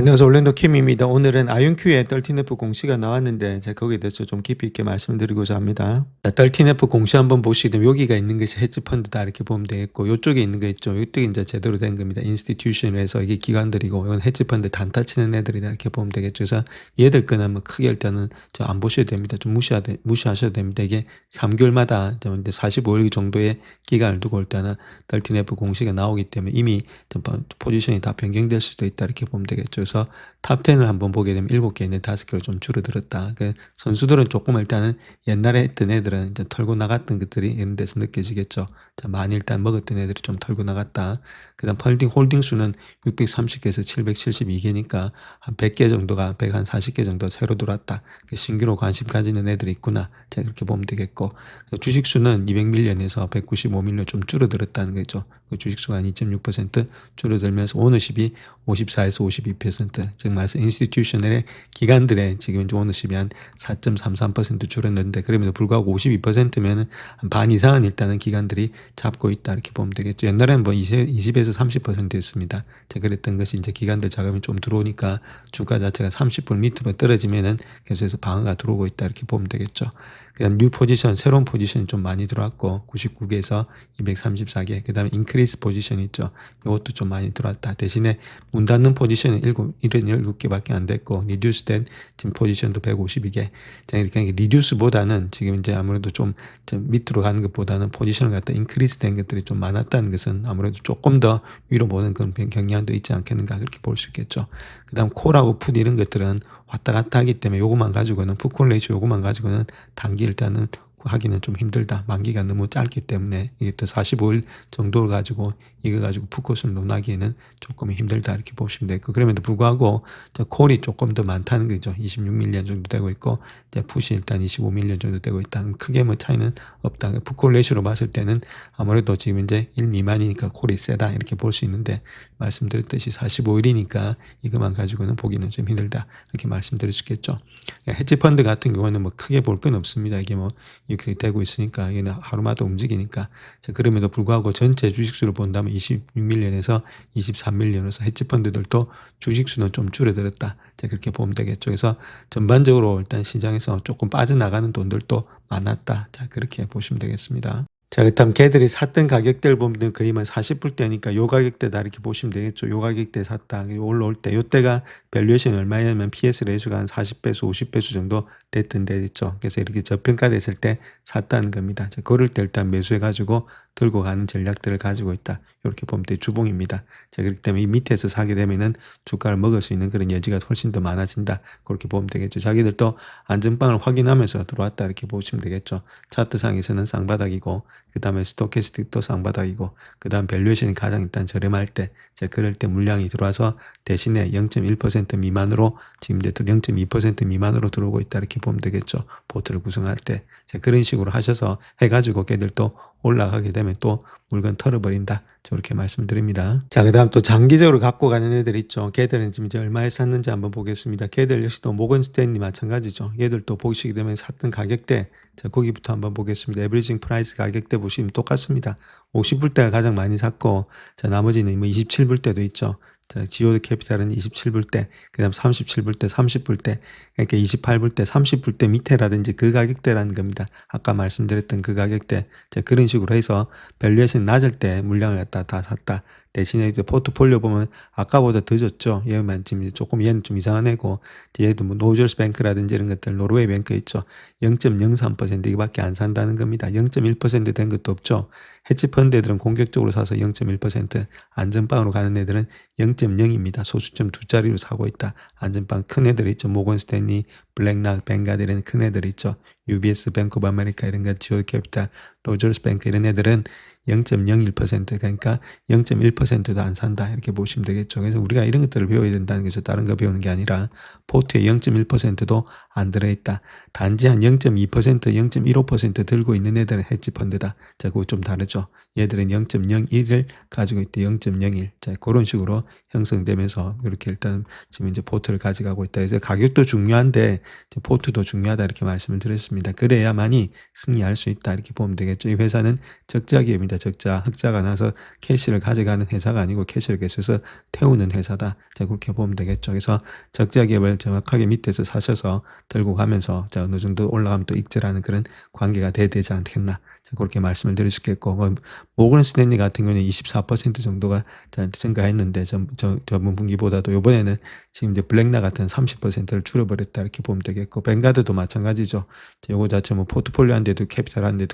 안녕하세요. 올랜도 킴입니다. 오늘은 아이온큐의 13F 공시가 나왔는데 제가 거기에 대해서 좀 깊이 있게 말씀드리고자 합니다. 13F 공시 한번 보시게 되면 여기가 있는 것이 헤지펀드다 이렇게 보면 되겠고, 이쪽에 있는 거 있죠. 이쪽이 이제 제대로 된 겁니다. 인스티튜션에서 이게 기관들이고, 이건 헤지펀드 단타 치는 애들이다 이렇게 보면 되겠죠. 그래서 얘들 거는 뭐 크게 일단은 안 보셔도 됩니다. 좀 무시하셔도 됩니다. 이게 3개월마다 45일 정도의 기간을 두고 일단은 13F 공시가 나오기 때문에 이미 포지션이 다 변경될 수도 있다 이렇게 보면 되겠죠. 그래서 탑10을 한번 보게 되면 7개 있는 5개로 좀 줄어들었다. 그 선수들은 조금 일단은 옛날에 했던 애들은 이제 털고 나갔던 것들이 이런 데서 느껴지겠죠. 자, 많이 일단 먹었던 애들이 좀 털고 나갔다. 그 다음 홀딩 수는 630개에서 772개니까 한 100개 정도가 140개 정도 새로 들어왔다. 신규로 관심 가지는 애들이 있구나. 자, 그렇게 보면 되겠고, 주식 수는 200밀리언에서 195밀리언 좀 줄어들었다는 거죠. 그 주식 수가 한 2.6% 줄어들면서 오너십이 54에서 52%, 즉 말해서 인스티튜셔널의 기관들의 지금 오너십이 한 4.33% 줄었는데, 그럼에도 불구하고 52%면은 한 반 이상은 일단은 기관들이 잡고 있다 이렇게 보면 되겠죠. 옛날에는 뭐 20에서 30%였습니다. 자, 그랬던 것이 이제 기관들 자금이 좀 들어오니까 주가 자체가 30불 밑으로 떨어지면은 계속해서 방어가 들어오고 있다 이렇게 보면 되겠죠. 그다음 뉴 포지션, 새로운 포지션이 좀 많이 들어왔고 99개에서 234개. 그다음에 인크리스 포지션 있죠. 이것도 좀 많이 들어왔다. 대신에 문 닫는 포지션은 77개밖에 안 됐고, 리듀스된 지금 포지션도 152개. 자, 이렇게 리듀스보다는 지금 이제 아무래도 좀 밑으로 가는 것보다는 포지션을 갖다 인크리스 된 것들이 좀 많았다는 것은 아무래도 조금 더 위로 보는 그런 경향도 있지 않겠는가 그렇게 볼 수 있겠죠. 그다음 콜하고 풋 이런 것들은 왔다 갔다 하기 때문에 요것만 가지고는, 풋콜 레이쇼 요것만 가지고는 단기 일단은 하기는 좀 힘들다. 만기가 너무 짧기 때문에 이게 또 45일 정도를 가지고 이거 가지고 풋컷을 논하기에는 조금 힘들다 이렇게 보시면 되고, 그럼에도 불구하고 콜이 조금 더 많다는 거죠. 26밀리언 정도 되고 있고, 이제 풋이 일단 25밀리언 정도 되고 있다. 크게 뭐 차이는 없다. 풋콜 레이쇼로 봤을 때는 아무래도 지금 이제 1 미만이니까 콜이 세다 이렇게 볼 수 있는데, 말씀드렸듯이 45일이니까 이것만 가지고는 보기는 좀 힘들다 이렇게 말씀드릴 수 있겠죠. 헤지펀드 같은 경우는 뭐 크게 볼 건 없습니다. 이게 뭐 이렇게 되고 있으니까, 이게 하루마다 움직이니까. 자, 그럼에도 불구하고 전체 주식수를 본다면 26밀리언에서 23밀리언으로서 헤지펀드들도 주식수는 좀 줄어들었다. 자, 그렇게 보면 되겠죠. 그래서 전반적으로 일단 시장에서 조금 빠져나가는 돈들도 많았다. 자, 그렇게 보시면 되겠습니다. 자, 그렇다면 걔들이 샀던 가격대를 보면 거의 만 40불대니까 요 가격대다 이렇게 보시면 되겠죠. 요 가격대에 샀다. 올라올 때, 요때가 밸류에이션이 얼마냐면 PS 레이수가 한 40배수, 50배수 정도 됐던 데 있죠. 그래서 이렇게 저평가됐을 때 샀다는 겁니다. 자, 그럴 때 일단 매수해가지고 들고 가는 전략들을 가지고 있다. 이렇게 보면 돼 주봉입니다. 자, 그렇기 때문에 이 밑에서 사게 되면은 주가를 먹을 수 있는 그런 여지가 훨씬 더 많아진다. 그렇게 보면 되겠죠. 자기들도 안전빵을 확인하면서 들어왔다 이렇게 보시면 되겠죠. 차트상에서는 쌍바닥이고, 그 다음에 스토캐스틱도 쌍바닥이고, 그 다음 밸류에이션이 가장 일단 저렴할 때, 자, 그럴 때 물량이 들어와서 대신에 0.1% 미만으로, 지금 이제 0.2% 미만으로 들어오고 있다 이렇게 보면 되겠죠. 보트를 구성할 때. 자, 그런 식으로 하셔서 해가지고 걔들도 올라가게 되면 또 물건 털어버린다. 저렇게 말씀드립니다. 자, 그 다음 또 장기적으로 갖고 가는 애들 있죠. 걔들은 지금 이제 얼마에 샀는지 한번 보겠습니다. 걔들 역시 또 모건 스탠리 마찬가지죠. 얘들도 보시게 되면 샀던 가격대, 자, 거기부터 한번 보겠습니다. 에브리징 프라이스 가격대 보시면 똑같습니다. 50불대가 가장 많이 샀고, 자, 나머지는 뭐 27불대도 있죠. 자, 지오드 캐피탈은 27불대, 그 다음 37불대, 30불대, 그러니까 28불대, 30불대 밑에라든지 그 가격대라는 겁니다. 아까 말씀드렸던 그 가격대. 자, 그런 식으로 해서 밸류에이션 낮을 때 물량을 갖다 다 샀다. 대신에 이제 포트폴리오 보면 아까보다 더 줬죠. 얘만 지금 조금 얘는 좀 이상한 애고, 얘도 뭐 노저스 뱅크라든지 이런 것들, 노르웨이 뱅크 있죠. 0.03% 이거밖에 안 산다는 겁니다. 0.1% 된 것도 없죠. 헤지펀드 애들은 공격적으로 사서 0.1%, 안전빵으로 가는 애들은 0.0입니다. 소수점 두 자리로 사고 있다. 안전빵 큰 애들 있죠. 모건 스탠리, 블랙락, 뱅가드 이런 큰 애들 있죠. UBS, 뱅크 오브 아메리카 이런 거, 지오 캐피탈, 로저스 뱅크 이런 애들은 0.01%, 그러니까 0.1%도 안 산다 이렇게 보시면 되겠죠. 그래서 우리가 이런 것들을 배워야 된다는 것이 다른 거 배우는 게 아니라, 포트에 0.1%도 안 들어있다. 단지 한 0.2%, 0.15% 들고 있는 애들은 헤지펀드다. 자, 그거 좀 다르죠. 얘들은 0.01을 가지고 있대. 0.01. 자, 그런 식으로 형성되면서 이렇게 일단 지금 이제 포트를 가져가고 있다. 그래서 가격도 중요한데 포트도 중요하다 이렇게 말씀을 드렸습니다. 그래야만이 승리할 수 있다 이렇게 보면 되겠죠. 이 회사는 적자 기업입니다. 적자, 흑자가 나서 캐시를 가져가는 회사가 아니고 캐시를 계속해서 태우는 회사다. 자, 그렇게 보면 되겠죠. 그래서 적자 기업을 정확하게 밑에서 사셔서 들고 가면서 자, 어느 정도 올라가면 또 익절하는 그런 관계가 돼야 되지 않겠나. 자, 그렇게 말씀을 드릴 수 있겠고, 모건 스탠리 같은 경우는 24% 정도가 증가했는데, 저번 분기보다도 이번에는 지금 이제 블랙락 같은 30%를 줄여버렸다 이렇게 보면 되겠고, 뱅가드도 마찬가지죠. 요거 자체 뭐 포트폴리오 한데도 캐피탈 한데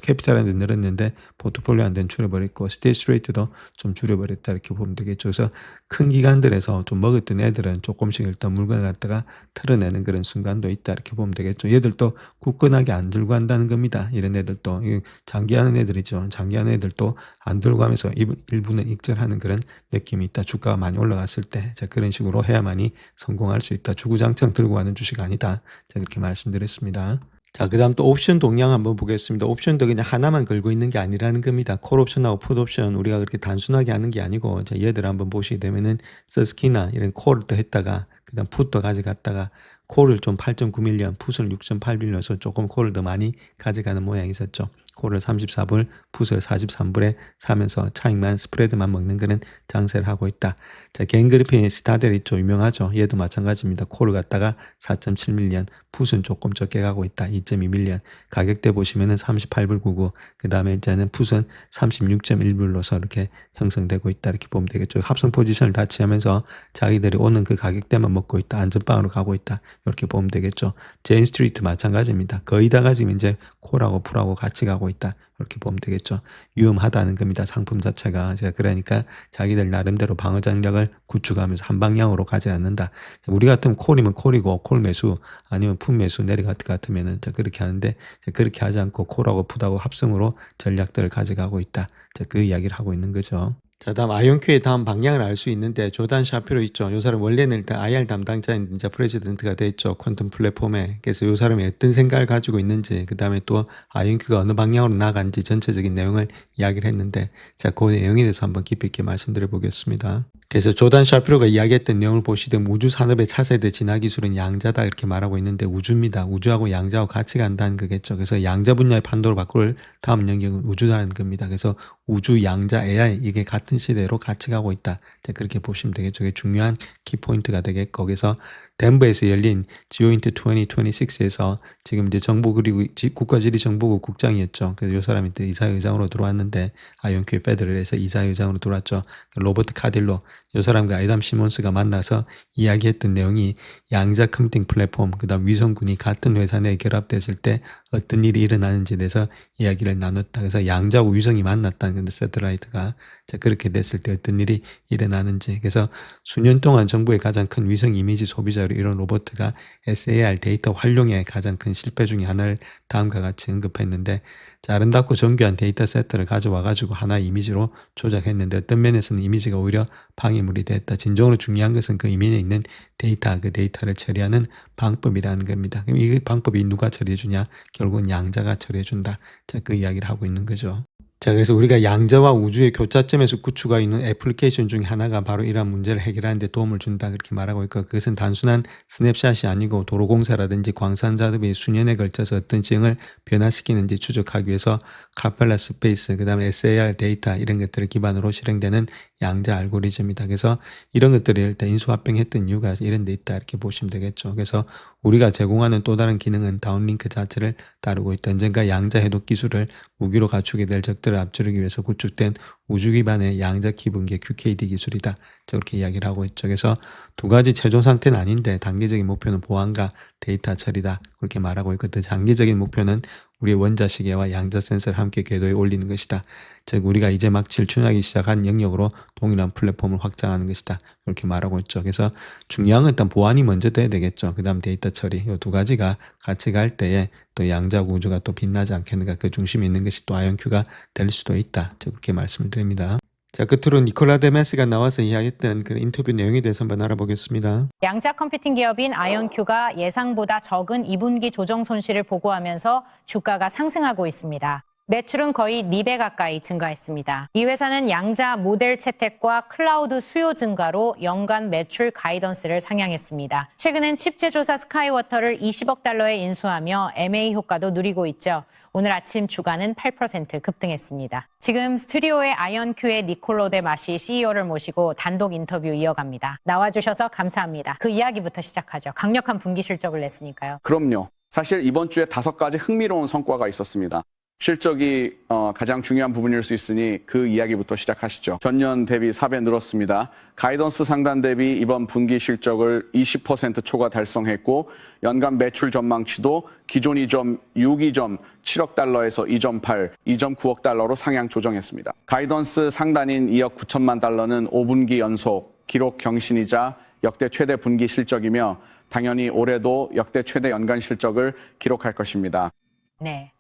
늘었는데 포트폴리오 한데는 줄여버렸고, 스테이스 레이트도 좀 줄여버렸다 이렇게 보면 되겠죠. 그래서 큰 기관들에서 좀 먹었던 애들은 조금씩 일단 물건을 갖다가 털어내는 그런 순간도 있다 이렇게 보면 되겠죠. 얘들도 굳건하게 안 들고 한다는 겁니다. 이런 애들도 장기하는 애들이죠. 장기하는 애들도 안 들고 하면서 일부는 익절하는 그런 느낌이 있다. 주가가 많이 올라갔을 때 자, 그런 식으로 해야만이 성공할 수 있다. 주구장창 들고 가는 주식 아니다. 자, 그렇게 말씀드렸습니다. 자, 그 다음 또 옵션 동향 한번 보겠습니다. 옵션도 그냥 하나만 걸고 있는 게 아니라는 겁니다. 콜 옵션하고 풋 옵션 우리가 그렇게 단순하게 하는 게 아니고, 자, 얘들 한번 보시게 되면은 서스키나 이런 콜을 또 했다가, 그 다음 풋도 가져갔다가, 콜을 좀 8.9밀리언, 풋을 6.8밀리언에서 조금 콜을 더 많이 가져가는 모양이 있었죠. 콜을 34불, 풋을 43불에 사면서 차익만, 스프레드만 먹는 그런 장세를 하고 있다. 자, 개인 그래픽 스타델 있죠. 유명하죠. 얘도 마찬가지입니다. 콜을 갖다가 4.7밀리언, 풋은 조금 적게 가고 있다. 2.2밀리언. 가격대 보시면은 38불 99. 그 다음에 이제는 풋은 36.1불로서 이렇게 형성되고 있다. 이렇게 보면 되겠죠. 합성 포지션을 다 취하면서 자기들이 오는 그 가격대만 먹고 있다. 안전빵으로 가고 있다. 이렇게 보면 되겠죠. 제인 스트리트 마찬가지입니다. 거의 다가 지금 이제 콜하고 풀하고 같이 가고 있다. 이렇게 보면 되겠죠. 위험하다는 겁니다. 상품 자체가. 제가 그러니까 자기들 나름대로 방어 장력을 구축하면서 한 방향으로 가지 않는다. 우리 같으면 콜이면 콜이고 콜 매수 아니면 풋 매수 내려갈 것 같으면은 그렇게 하는데 그렇게 하지 않고 콜하고 풋하고 합성으로 전략들을 가져가고 있다. 그 이야기를 하고 있는 거죠. 자, 다음 아이온큐의 다음 방향을 알 수 있는데 조단 샤피로 있죠. 요 사람 원래는 일단 IR 담당자인 이제 프레지던트가 돼 있죠. 퀀텀 플랫폼에. 그래서 요 사람이 어떤 생각을 가지고 있는지, 그 다음에 또 아이온큐가 어느 방향으로 나간지 전체적인 내용을 이야기를 했는데, 자, 그 내용에 대해서 한번 깊이 있게 말씀드려 보겠습니다. 그래서 조단 샤피로가 이야기했던 내용을 보시면 우주 산업의 차세대 진화 기술은 양자다 이렇게 말하고 있는데 우주입니다. 우주하고 양자하고 같이 간다는 거겠죠. 그래서 양자 분야의 판도를 바꿀 다음 영역은 우주라는 겁니다. 그래서 우주, 양자, AI 이게 같은 시대로 같이 가고 있다. 자, 그렇게 보시면 되겠죠. 이게 중요한 키포인트가 되겠고, 거기서 덴버에서 열린 지오인트 2026에서 지금 이제 정보 그리고 국가지리정보국 국장이었죠. 그래서 이 사람이 또 이사회장으로 들어왔는데 아이온큐 페더럴에서 이사회장으로 들어왔죠. 로버트 카딜로 이 사람과 아이담 시몬스가 만나서 이야기했던 내용이 양자 컴퓨팅 플랫폼, 그다음 위성군이 같은 회사 내에 결합됐을 때 어떤 일이 일어나는지에 대해서 이야기를 나눴다. 그래서 양자하고 위성이 만났다는 건데 세틀라이트가 자, 그렇게 됐을 때 어떤 일이 일어나는지. 그래서 수년 동안 정부의 가장 큰 위성 이미지 소비자로 이런 로버트가 SAR 데이터 활용의 가장 큰 실패 중에 하나를 다음과 같이 언급했는데, 자, 아름답고 정교한 데이터 세트를 가져와 가지고 하나의 이미지로 조작했는데 어떤 면에서는 이미지가 오히려 방해물이 됐다. 진정으로 중요한 것은 그 이면에 있는 데이터, 그 데이터를 처리하는 방법이라는 겁니다. 그럼 이 방법이 누가 처리해 주냐? 결국은 양자가 처리해 준다. 자, 그 이야기를 하고 있는 거죠. 자, 그래서 우리가 양자와 우주의 교차점에서 구축하고 있는 애플리케이션 중에 하나가 바로 이러한 문제를 해결하는 데 도움을 준다 그렇게 말하고 있고, 그것은 단순한 스냅샷이 아니고 도로공사라든지 광산작업이 수년에 걸쳐서 어떤 지형을 변화시키는지 추적하기 위해서 카펠라 스페이스, 그 다음에 SAR 데이터 이런 것들을 기반으로 실행되는 양자 알고리즘이다. 그래서 이런 것들을 일단 인수합병했던 이유가 이런 데 있다 이렇게 보시면 되겠죠. 그래서 우리가 제공하는 또 다른 기능은 다운링크 자체를 다루고 있다. 언젠가 양자 해독 기술을 무기로 갖추게 될 적들을 앞지르기 위해서 구축된 우주 기반의 양자 기분계 QKD 기술이다. 저렇게 이야기를 하고 있죠. 그래서 두 가지 최종 상태는 아닌데 단기적인 목표는 보안과 데이터 처리다. 그렇게 말하고 있고, 더 장기적인 목표는 우리의 원자시계와 양자 센서를 함께 궤도에 올리는 것이다. 즉 우리가 이제 막 질춘하기 시작한 영역으로 동일한 플랫폼을 확장하는 것이다. 이렇게 말하고 있죠. 그래서 중요한 건 일단 보안이 먼저 돼야 되겠죠. 그 다음 데이터 처리. 이 두 가지가 같이 갈 때에 또 양자 우주가 또 빛나지 않겠는가. 그 중심에 있는 것이 또 아이온큐가 될 수도 있다. 그렇게 말씀을 드립니다. 자, 끝으로 니콜라 데메스가 나와서 이야기했던 그 인터뷰 내용에 대해서 한번 알아보겠습니다. 양자 컴퓨팅 기업인 아이온큐가 예상보다 적은 2분기 조정 손실을 보고하면서 주가가 상승하고 있습니다. 매출은 거의 4배 가까이 증가했습니다. 이 회사는 양자 모델 채택과 클라우드 수요 증가로 연간 매출 가이던스를 상향했습니다. 최근엔 칩 제조사 스카이워터를 $20억 인수하며 M&A 효과도 누리고 있죠. 오늘 아침 주가는 8% 급등했습니다. 지금 스튜디오에 아이언큐의 니콜로 데 마시 CEO를 모시고 단독 인터뷰 이어갑니다. 나와주셔서 감사합니다. 그 이야기부터 시작하죠. 강력한 분기 실적을 냈으니까요. 그럼요. 사실 이번 주에 5가지 흥미로운 성과가 있었습니다. 실적이 가장 중요한 부분일 수 있으니 그 이야기부터 시작하시죠. 전년 대비 4배 늘었습니다. 가이던스 상단 대비 이번 분기 실적을 20% 초과 달성했고 연간 매출 전망치도 기존 2.62점 7억 달러에서 2.8, 2.9억 달러로 상향 조정했습니다. 가이던스 상단인 2억 9천만 달러는 5분기 연속 기록 경신이자 역대 최대 분기 실적이며 당연히 올해도 역대 최대 연간 실적을 기록할 것입니다. 네.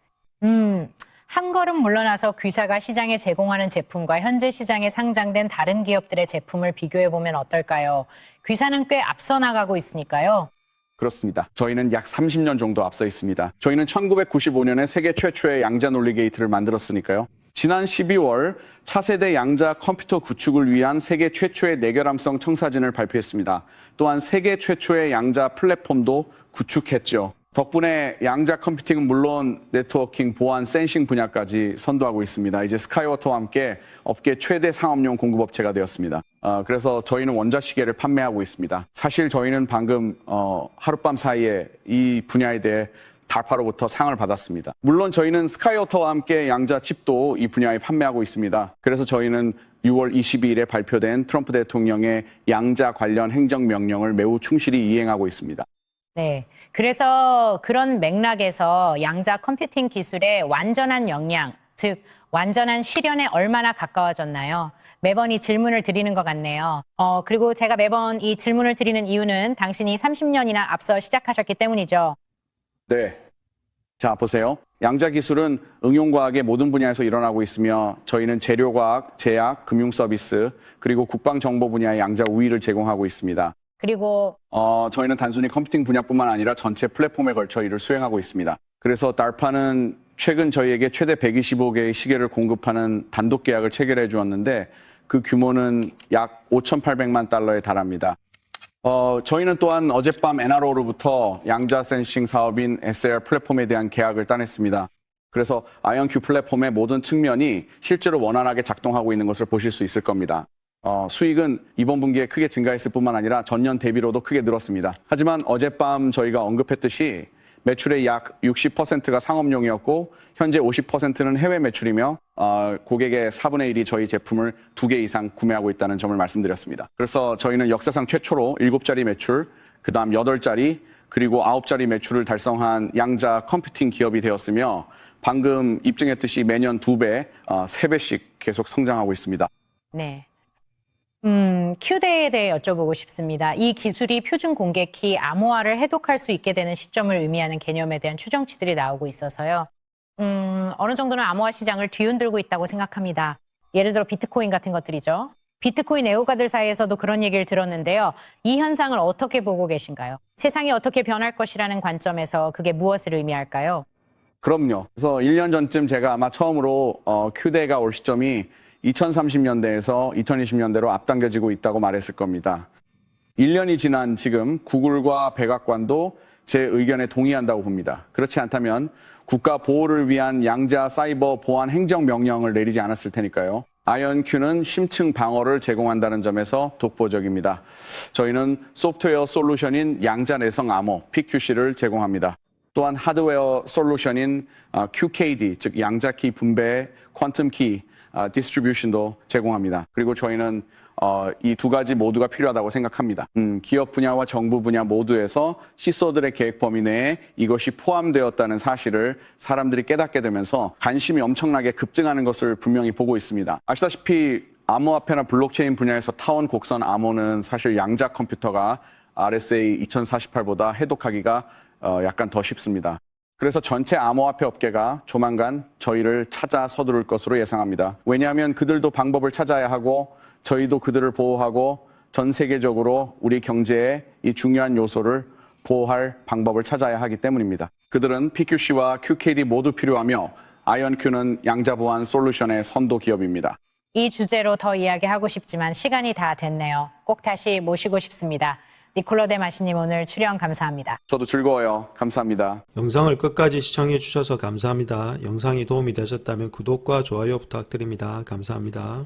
한 걸음 물러나서 귀사가 시장에 제공하는 제품과 현재 시장에 상장된 다른 기업들의 제품을 비교해 보면 어떨까요? 귀사는 꽤 앞서 나가고 있으니까요. 그렇습니다. 저희는 약 30년 정도 앞서 있습니다. 저희는 1995년에 세계 최초의 양자 논리 게이트를 만들었으니까요. 지난 12월 차세대 양자 컴퓨터 구축을 위한 세계 최초의 내결함성 청사진을 발표했습니다. 또한 세계 최초의 양자 플랫폼도 구축했죠. 덕분에 양자 컴퓨팅은 물론 네트워킹, 보안, 센싱 분야까지 선도하고 있습니다. 이제 스카이워터와 함께 업계 최대 상업용 공급업체가 되었습니다. 그래서 저희는 원자시계를 판매하고 있습니다. 사실 저희는 방금 하룻밤 사이에 이 분야에 대해 달파로부터 상을 받았습니다. 물론 저희는 스카이워터와 함께 양자 칩도 이 분야에 판매하고 있습니다. 그래서 저희는 6월 22일에 발표된 트럼프 대통령의 양자 관련 행정명령을 매우 충실히 이행하고 있습니다. 네. 그래서 그런 맥락에서 양자 컴퓨팅 기술의 완전한 역량, 즉 완전한 실현에 얼마나 가까워졌나요? 매번 이 질문을 드리는 것 같네요. 그리고 제가 매번 이 질문을 드리는 이유는 당신이 30년이나 앞서 시작하셨기 때문이죠. 네. 자, 보세요. 양자 기술은 응용과학의 모든 분야에서 일어나고 있으며 저희는 재료과학, 제약, 금융 서비스, 그리고 국방정보 분야의 양자 우위를 제공하고 있습니다. 그리고 저희는 단순히 컴퓨팅 분야뿐만 아니라 전체 플랫폼에 걸쳐 이를 수행하고 있습니다. 그래서 DARPA는 최근 저희에게 최대 125개의 시계를 공급하는 단독 계약을 체결해 주었는데 그 규모는 약 5,800만 달러에 달합니다. 저희는 또한 어젯밤 NRO로부터 양자 센싱 사업인 SAR 플랫폼에 대한 계약을 따냈습니다. 그래서 아이언큐 플랫폼의 모든 측면이 실제로 원활하게 작동하고 있는 것을 보실 수 있을 겁니다. 수익은 이번 분기에 크게 증가했을 뿐만 아니라 전년 대비로도 크게 늘었습니다. 하지만 어젯밤 저희가 언급했듯이 매출의 약 60%가 상업용이었고 현재 50%는 해외 매출이며 고객의 4분의 1이 저희 제품을 2개 이상 구매하고 있다는 점을 말씀드렸습니다. 그래서 저희는 역사상 최초로 7자리 매출, 그 다음 8자리, 그리고 9자리 매출을 달성한 양자 컴퓨팅 기업이 되었으며 방금 입증했듯이 매년 2배, 3배씩 계속 성장하고 있습니다. 네. Q대에 대해 여쭤보고 싶습니다. 이 기술이 표준 공개키 암호화를 해독할 수 있게 되는 시점을 의미하는 개념에 대한 추정치들이 나오고 있어서요. 어느 정도는 암호화 시장을 뒤흔들고 있다고 생각합니다. 예를 들어 비트코인 같은 것들이죠. 비트코인 애호가들 사이에서도 그런 얘기를 들었는데요. 이 현상을 어떻게 보고 계신가요? 세상이 어떻게 변할 것이라는 관점에서 그게 무엇을 의미할까요? 그럼요. 그래서 1년 전쯤 제가 아마 처음으로 Q대가 올 시점이 2030년대에서 2020년대로 앞당겨지고 있다고 말했을 겁니다. 1년이 지난 지금 구글과 백악관도 제 의견에 동의한다고 봅니다. 그렇지 않다면 국가 보호를 위한 양자 사이버 보안 행정명령을 내리지 않았을 테니까요. 아이언큐는 심층 방어를 제공한다는 점에서 독보적입니다. 저희는 소프트웨어 솔루션인 양자 내성 암호 PQC를 제공합니다. 또한 하드웨어 솔루션인 QKD, 즉 양자키 분배, 퀀텀키 디스트리뷰션도 제공합니다. 그리고 저희는 이 두 가지 모두가 필요하다고 생각합니다. 기업 분야와 정부 분야 모두에서 CISO들의 계획 범위 내에 이것이 포함되었다는 사실을 사람들이 깨닫게 되면서 관심이 엄청나게 급증하는 것을 분명히 보고 있습니다. 아시다시피 암호화폐나 블록체인 분야에서 타원 곡선 암호는 사실 양자 컴퓨터가 RSA 2048보다 해독하기가 약간 더 쉽습니다. 그래서 전체 암호화폐 업계가 조만간 저희를 찾아 서두를 것으로 예상합니다. 왜냐하면 그들도 방법을 찾아야 하고 저희도 그들을 보호하고 전 세계적으로 우리 경제의 이 중요한 요소를 보호할 방법을 찾아야 하기 때문입니다. 그들은 PQC와 QKD 모두 필요하며 아이언큐는 양자 보안 솔루션의 선도 기업입니다. 이 주제로 더 이야기하고 싶지만 시간이 다 됐네요. 꼭 다시 모시고 싶습니다. 니콜로 데 마시님 오늘 출연 감사합니다. 저도 즐거워요. 감사합니다. 영상을 끝까지 시청해 주셔서 감사합니다. 영상이 도움이 되셨다면 구독과 좋아요 부탁드립니다. 감사합니다.